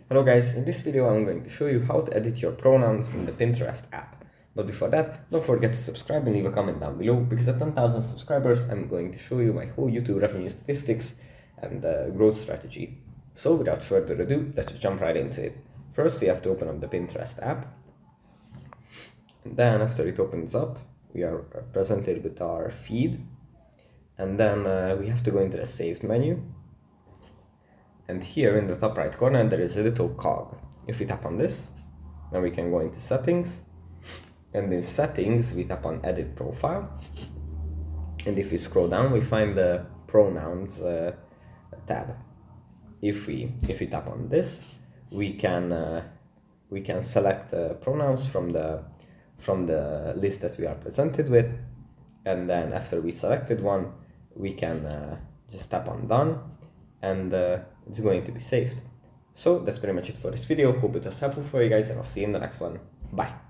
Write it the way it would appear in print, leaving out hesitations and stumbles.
Hello guys, in this video I'm going to show you how to edit your pronouns in the Pinterest app. But before that, don't forget to subscribe and leave a comment down below, because at 10,000 subscribers I'm going to show you my whole YouTube revenue statistics and growth strategy. So without further ado, let's just jump right into it. First we have to open up the Pinterest app. And then after it opens up, we are presented with our feed. And then we have to go into the saved menu. And here in the top right corner there is a little cog. If we tap on this, then we can go into settings, and in settings we tap on edit profile, and if we scroll down we find the pronouns tab. If we tap on this, we can select pronouns from the list that we are presented with, and then after we selected one we can just tap on done, and it's going to be saved. So that's pretty much it for this video. Hope it was helpful for you guys, and I'll see you in the next one. Bye.